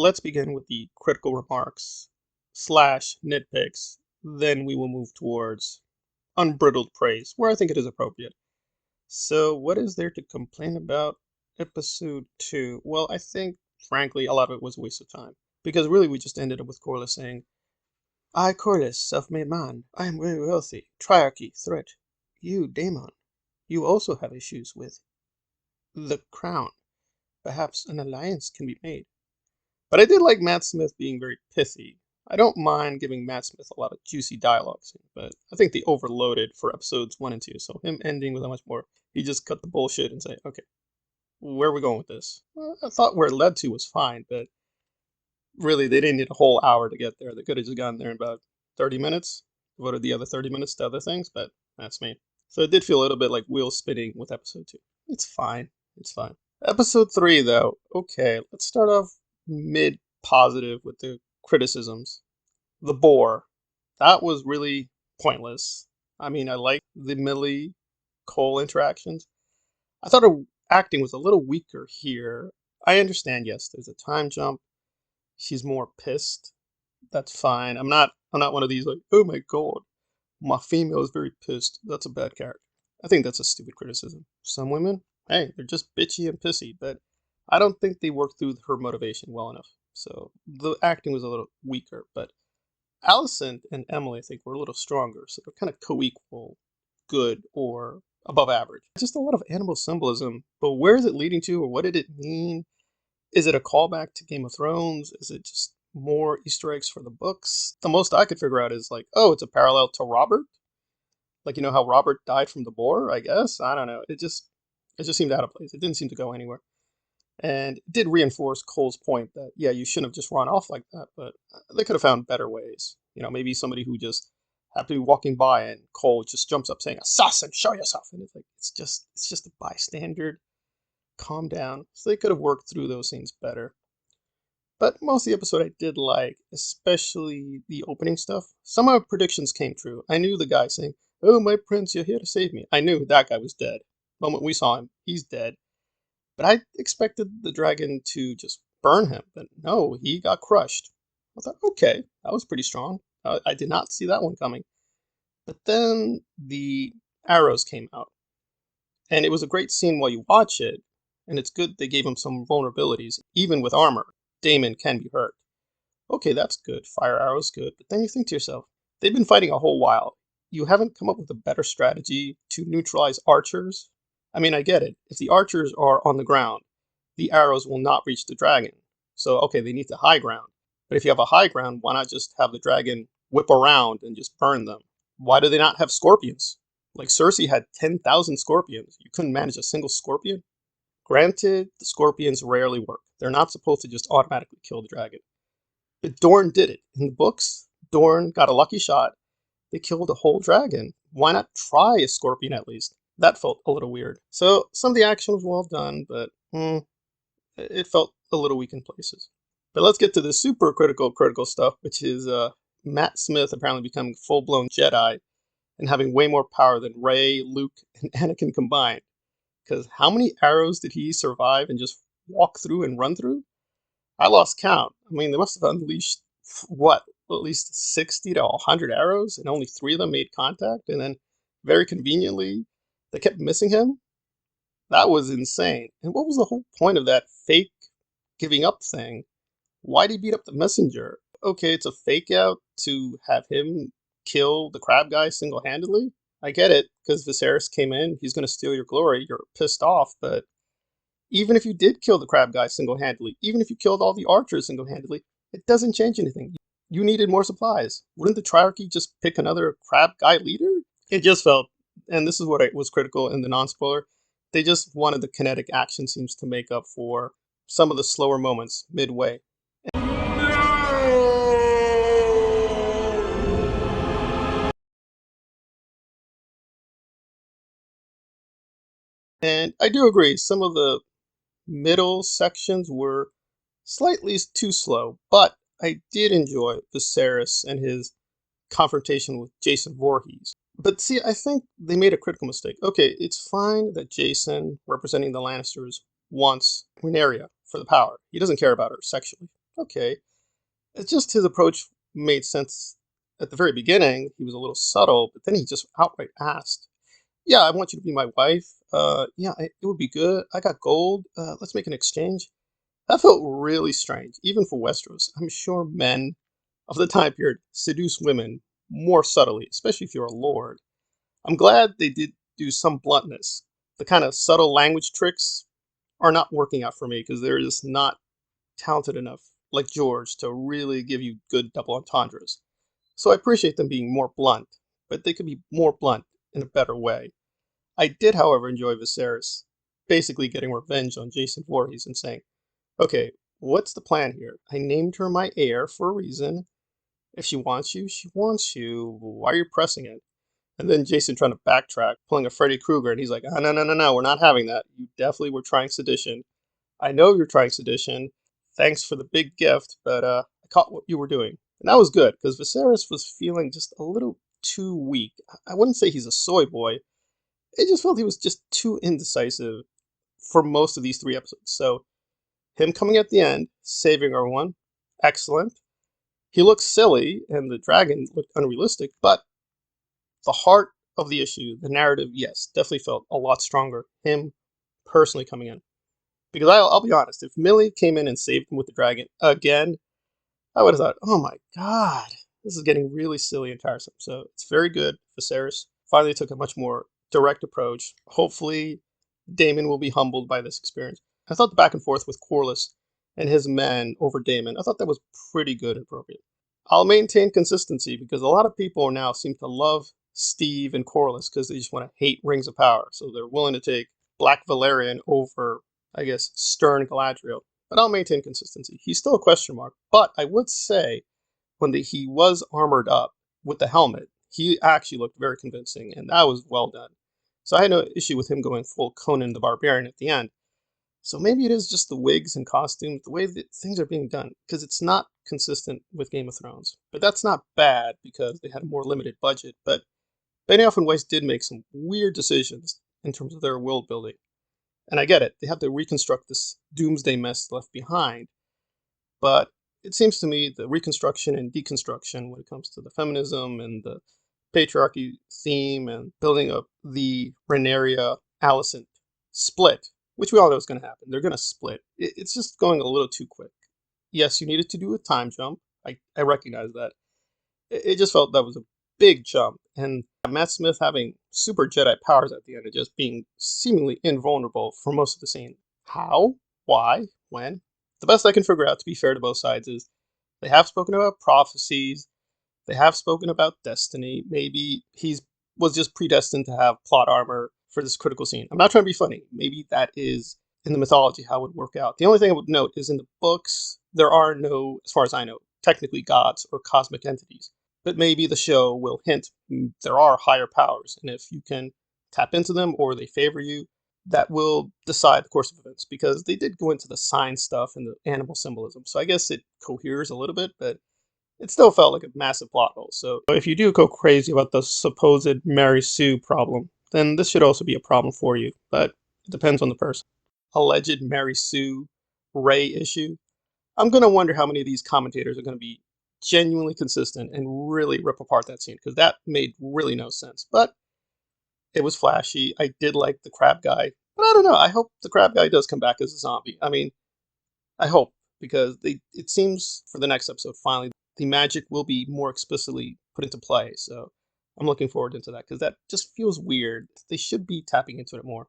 let's begin with the critical remarks slash nitpicks. Then we will move towards unbridled praise, where I think it is appropriate. So, what is there to complain about episode 2? Well, I think, frankly, a lot of it was a waste of time. Because really, we just ended up with Corlys saying, I, Corlys, self-made man, I am very wealthy, triarchy, threat. You, Daemon, you also have issues with the crown. Perhaps an alliance can be made. But I did like Matt Smith being very pithy. I don't mind giving Matt Smith a lot of juicy dialogue scenes, but I think they overloaded for episodes 1 and 2, so him ending with a much more, he just cut the bullshit and say, okay, where are we going with this? Well, I thought where it led to was fine, but really they didn't need a whole hour to get there. They could have just gotten there in about 30 minutes, devoted the other 30 minutes to other things, but that's me. So it did feel a little bit like wheels spinning with episode 2. It's fine. It's fine. Episode 3, though. Okay, let's start off mid-positive with the criticisms. The bore. That was really pointless. I mean, I like the Millie-Cole interactions. I thought her acting was a little weaker here. I understand, yes, there's a time jump. She's more pissed. That's fine. I'm not one of these like, oh my god, my female is very pissed. That's a bad character. I think that's a stupid criticism. Some women, hey, they're just bitchy and pissy, but I don't think they worked through her motivation well enough. So the acting was a little weaker, but Allison and Emily, I think, were a little stronger. So they're kind of co-equal, good or above average. Just a lot of animal symbolism, but where is it leading to, or what did it mean? Is it a callback to Game of Thrones? Is it just more Easter eggs for the books? The most I could figure out is like, oh, it's a parallel to Robert. Like, you know how Robert died from the boar, I guess? I don't know. It just seemed out of place. It didn't seem to go anywhere. And it did reinforce Cole's point that, yeah, you shouldn't have just run off like that, but they could have found better ways. You know, maybe somebody who just happened to be walking by and Cole just jumps up saying, assassin, show yourself. And it's like, it's just a bystander. Calm down. So they could have worked through those scenes better. But most of the episode I did like, especially the opening stuff. Some of my predictions came true. I knew the guy saying, oh, my prince, you're here to save me. I knew that guy was dead. The moment we saw him, he's dead. But I expected the dragon to just burn him. But no, he got crushed. I thought, okay, that was pretty strong. I did not see that one coming. But then the arrows came out. And it was a great scene while you watch it. And it's good they gave him some vulnerabilities. Even with armor, Daemon can be hurt. Okay, that's good. Fire arrows, good. But then you think to yourself, they've been fighting a whole while. You haven't come up with a better strategy to neutralize archers? I mean, I get it. If the archers are on the ground, the arrows will not reach the dragon. So, okay, they need the high ground. But if you have a high ground, why not just have the dragon whip around and just burn them? Why do they not have scorpions? Like Cersei had 10,000 scorpions. You couldn't manage a single scorpion? Granted, the scorpions rarely work. They're not supposed to just automatically kill the dragon. But Dorne did it. In the books, Dorne got a lucky shot. They killed a whole dragon. Why not try a scorpion at least? That felt a little weird. So some of the action was well done, but it felt a little weak in places. But let's get to the super critical stuff, which is Matt Smith apparently becoming full-blown Jedi and having way more power than Rey, Luke, and Anakin combined. Because how many arrows did he survive and just walk through and run through? I lost count. I mean, they must have unleashed, what, at least 60 to 100 arrows, and only 3 of them made contact, and then, very conveniently, they kept missing him? That was insane. And what was the whole point of that fake giving up thing? Why'd he beat up the messenger? Okay, it's a fake out to have him kill the crab guy single-handedly? I get it, because Viserys came in, he's going to steal your glory, you're pissed off, but even if you did kill the crab guy single-handedly, even if you killed all the archers single-handedly, it doesn't change anything. You needed more supplies. Wouldn't the Triarchy just pick another crab guy leader? It just felt, and this is what was critical in the non-spoiler, they just wanted the kinetic action scenes to make up for some of the slower moments midway. And I do agree, some of the middle sections were slightly too slow, but I did enjoy Viserys and his confrontation with Jason Voorhes. But see, I think they made a critical mistake. Okay, it's fine that Jason, representing the Lannisters, wants Rhaenyra for the power. He doesn't care about her sexually. okay. It's just his approach made sense at the very beginning. He was a little subtle, but then he just outright asked, "Yeah, I want you to be my wife. Yeah, it would be good. I got gold. Let's make an exchange." That felt really strange, even for Westeros. I'm sure men of the time period seduce women more subtly, especially if you're a lord. I'm glad they did do some bluntness. The kind of subtle language tricks are not working out for me because they're just not talented enough, like George, to really give you good double entendres. So I appreciate them being more blunt, but they could be more blunt in a better way. I did, however, enjoy Viserys basically getting revenge on Jason Voorhes and saying, "Okay, what's the plan here? I named her my heir for a reason. If she wants you, she wants you. Why are you pressing it?" And then Jason trying to backtrack, pulling a Freddy Krueger, and he's like, "Oh, no, no, no, no, we're not having that. You definitely were trying sedition. I know you're trying sedition. Thanks for the big gift, but I caught what you were doing." And that was good, because Viserys was feeling just a little too weak. I wouldn't say he's a soy boy. It just felt he was just too indecisive for most of these 3 episodes. So him coming at the end, saving everyone, excellent. He looked silly, and the dragon looked unrealistic, but the heart of the issue, the narrative, yes, definitely felt a lot stronger. Him personally coming in. Because I'll be honest, if Millie came in and saved him with the dragon again, I would have thought, oh my god, this is getting really silly and tiresome. So it's very good. Viserys finally took a much more direct approach. Hopefully, Daemon will be humbled by this experience. I thought the back and forth with Corlys and his men over Daemon, I thought that was pretty good and appropriate. I'll maintain consistency because a lot of people now seem to love Steve and Corlys because they just want to hate Rings of Power. So they're willing to take Black Valerian over, I guess, Stern Galadriel. But I'll maintain consistency. He's still a question mark. But I would say when he was armored up with the helmet, he actually looked very convincing, and that was well done. So I had no issue with him going full Conan the Barbarian at the end. So maybe it is just the wigs and costumes, the way that things are being done, because it's not consistent with Game of Thrones. But that's not bad because they had a more limited budget. But Benioff and Weiss did make some weird decisions in terms of their world building. And I get it, they have to reconstruct this doomsday mess left behind. But it seems to me the reconstruction and deconstruction when it comes to the feminism and the patriarchy theme and building up the Rhaenyra Alicent split, which we all know is going to happen. They're going to split. It's just going a little too quick. Yes, you needed to do a time jump. I recognize that. It just felt that was a big jump. And Matt Smith having super Jedi powers at the end and just being seemingly invulnerable for most of the scene. How? Why? When? The best I can figure out, to be fair to both sides, is they have spoken about prophecies. They have spoken about destiny. Maybe he's was just predestined to have plot armor for this critical scene. I'm not trying to be funny. Maybe that is in the mythology how it would work out. The only thing I would note is in the books, there are no, as far as I know, technically gods or cosmic entities. But maybe the show will hint there are higher powers. And if you can tap into them or they favor you, that will decide the course of events. Because they did go into the sign stuff and the animal symbolism. So I guess it coheres a little bit, but it still felt like a massive plot hole. So if you do go crazy about the supposed Mary Sue problem, then this should also be a problem for you. But it depends on the person. Alleged Mary Sue Ray issue. I'm going to wonder how many of these commentators are going to be genuinely consistent and really rip apart that scene, because that made really no sense. But it was flashy. I did like the crab guy. But I don't know. I hope the crab guy does come back as a zombie. I mean, I hope, because it seems for the next episode, finally, the magic will be more explicitly put into play. So I'm looking forward into that because that just feels weird. They should be tapping into it more.